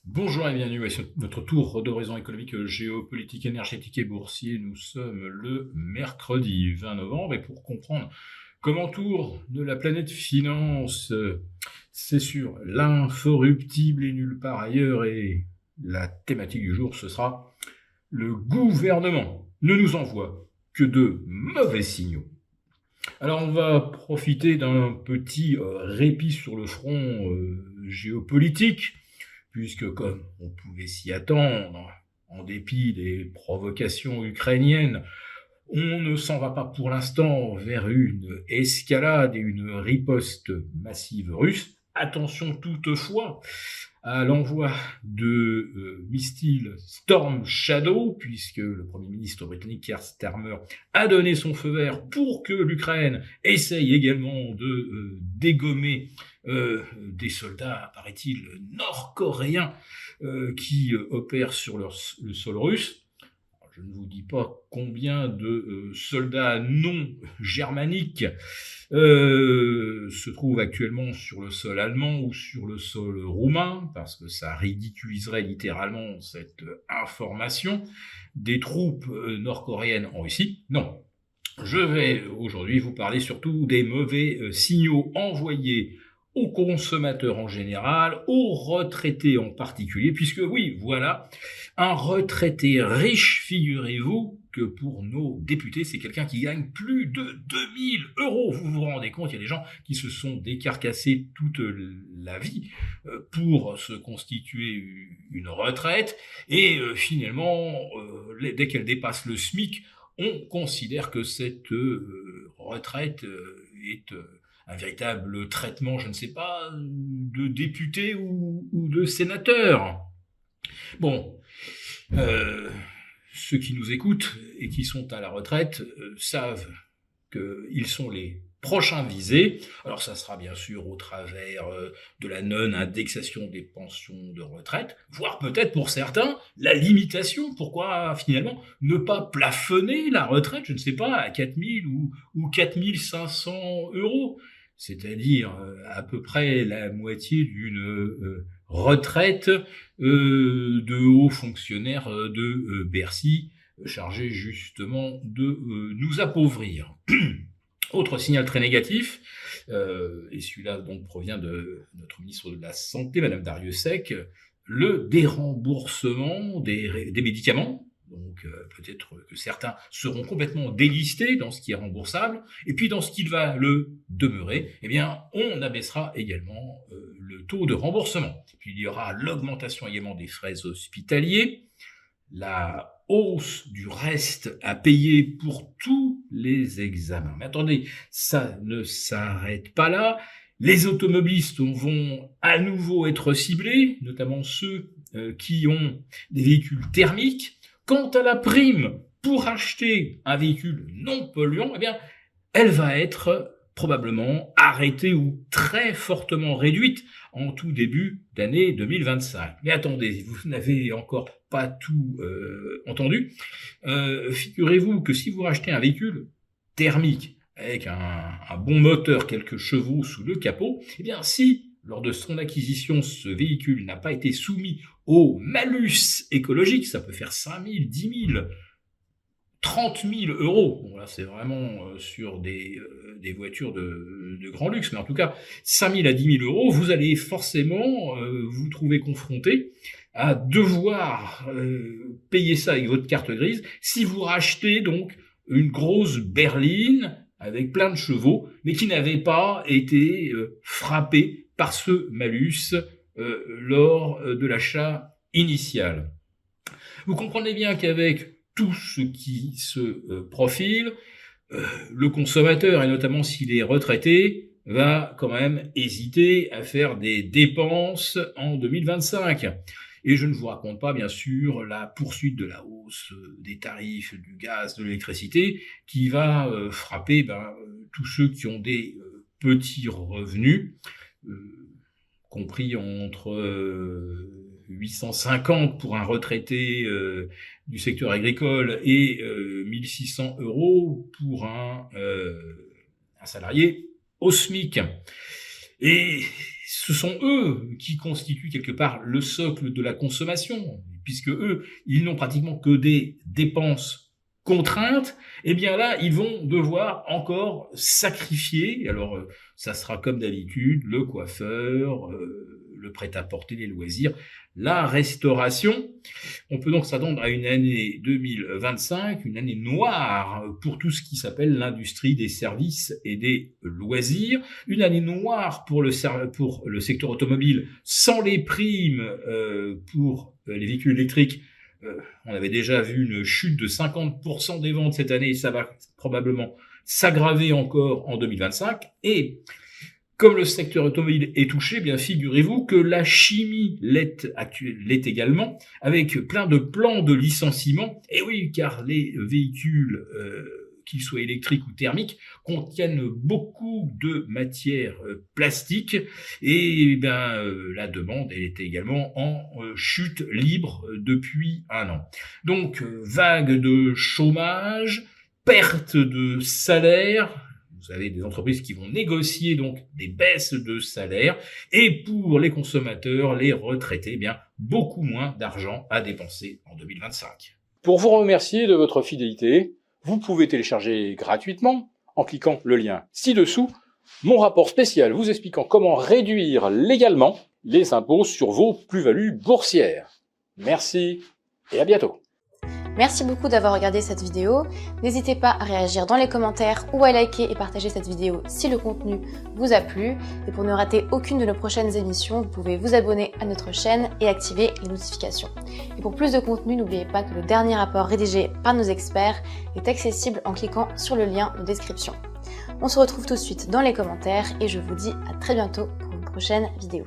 Bonjour et bienvenue à notre tour d'horizon économique, géopolitique, énergétique et boursier. Nous sommes le mercredi 20 novembre et pour comprendre comment tourne la planète finance, c'est sur l'inforruptible et nulle part ailleurs et la thématique du jour, ce sera le gouvernement ne nous envoie que de mauvais signaux. Alors on va profiter d'un petit répit sur le front géopolitique puisque, comme on pouvait s'y attendre, en dépit des provocations ukrainiennes, on ne s'en va pas pour l'instant vers une escalade et une riposte massive russe. Attention toutefois à l'envoi de missiles Storm Shadow, puisque le Premier ministre britannique Keir Starmer a donné son feu vert pour que l'Ukraine essaye également de dégommer des soldats, paraît-il, nord-coréens qui opèrent sur le sol russe. Je ne vous dis pas combien de soldats non germaniques se trouvent actuellement sur le sol allemand ou sur le sol roumain, parce que ça ridiculiserait littéralement cette information, des troupes nord-coréennes en Russie. Non. Je vais aujourd'hui vous parler surtout des mauvais signaux envoyés aux consommateurs en général, aux retraités en particulier, puisque oui, voilà, un retraité riche, figurez-vous, que pour nos députés, c'est quelqu'un qui gagne plus de 2000 euros. Vous vous rendez compte, il y a des gens qui se sont décarcassés toute la vie pour se constituer une retraite, et finalement, dès qu'elle dépasse le SMIC, on considère que cette retraite est un véritable traitement, je ne sais pas, de député ou de sénateur. Bon, ceux qui nous écoutent et qui sont à la retraite savent qu'ils sont les prochains visés. Alors ça sera bien sûr au travers de la non-indexation des pensions de retraite, voire peut-être pour certains la limitation. Pourquoi finalement ne pas plafonner la retraite, je ne sais pas, à 4000 ou 4500 euros, c'est-à-dire à peu près la moitié d'une retraite de hauts fonctionnaires de Bercy, chargés justement de nous appauvrir. Autre signal très négatif, et celui-là donc provient de notre ministre de la Santé, Madame Dariussecq, le déremboursement des médicaments. Donc peut-être que certains seront complètement délistés dans ce qui est remboursable, et puis dans ce qui va le demeurer, eh bien on abaissera également le taux de remboursement. Puis il y aura l'augmentation également des frais hospitaliers, la hausse du reste à payer pour tous les examens. Mais attendez, ça ne s'arrête pas là. Les automobilistes vont à nouveau être ciblés, notamment ceux qui ont des véhicules thermiques. Quant à la prime pour acheter un véhicule non polluant, eh bien, elle va être probablement arrêtée ou très fortement réduite en tout début d'année 2025. Mais attendez, vous n'avez encore pas tout entendu. Figurez-vous que si vous rachetez un véhicule thermique avec un bon moteur, quelques chevaux sous le capot, eh bien si lors de son acquisition, ce véhicule n'a pas été soumis au malus écologique, ça peut faire 5 000, 10 000, 30 000 euros. Bon, là, c'est vraiment sur des voitures de grand luxe, mais en tout cas, 5 000 à 10 000 euros, vous allez forcément vous trouver confronté à devoir payer ça avec votre carte grise si vous rachetez donc une grosse berline avec plein de chevaux, mais qui n'avait pas été frappée par ce malus lors de l'achat initial. Vous comprenez bien qu'avec tout ce qui se profile, le consommateur, et notamment s'il est retraité, va quand même hésiter à faire des dépenses en 2025. Et je ne vous raconte pas, bien sûr, la poursuite de la hausse des tarifs du gaz, de l'électricité, qui va frapper tous ceux qui ont des petits revenus, compris entre 850 pour un retraité du secteur agricole et 1600 euros pour un salarié au SMIC. Et ce sont eux qui constituent quelque part le socle de la consommation, puisque eux, ils n'ont pratiquement que des dépenses contraintes. Eh bien là, ils vont devoir encore sacrifier. Alors, ça sera comme d'habitude, le coiffeur, le prêt-à-porter, les loisirs, la restauration. On peut donc s'attendre à une année 2025, une année noire pour tout ce qui s'appelle l'industrie des services et des loisirs, une année noire pour le secteur automobile sans les primes pour les véhicules électriques. On avait déjà vu une chute de 50% des ventes cette année et ça va probablement s'aggraver encore en 2025. Et comme le secteur automobile est touché, bien figurez-vous que la chimie l'est également, avec plein de plans de licenciement. Et oui, car les véhicules, qu'ils soient électriques ou thermiques, contiennent beaucoup de matières plastiques. Et la demande elle est également en chute libre depuis un an. Donc, vague de chômage, perte de salaire. Vous avez des entreprises qui vont négocier donc des baisses de salaire et pour les consommateurs, les retraités, beaucoup moins d'argent à dépenser en 2025. Pour vous remercier de votre fidélité, vous pouvez télécharger gratuitement, en cliquant le lien ci-dessous, mon rapport spécial vous expliquant comment réduire légalement les impôts sur vos plus-values boursières. Merci et à bientôt. Merci beaucoup d'avoir regardé cette vidéo. N'hésitez pas à réagir dans les commentaires ou à liker et partager cette vidéo si le contenu vous a plu. Et pour ne rater aucune de nos prochaines émissions, vous pouvez vous abonner à notre chaîne et activer les notifications. Et pour plus de contenu, n'oubliez pas que le dernier rapport rédigé par nos experts est accessible en cliquant sur le lien de description. On se retrouve tout de suite dans les commentaires et je vous dis à très bientôt pour une prochaine vidéo.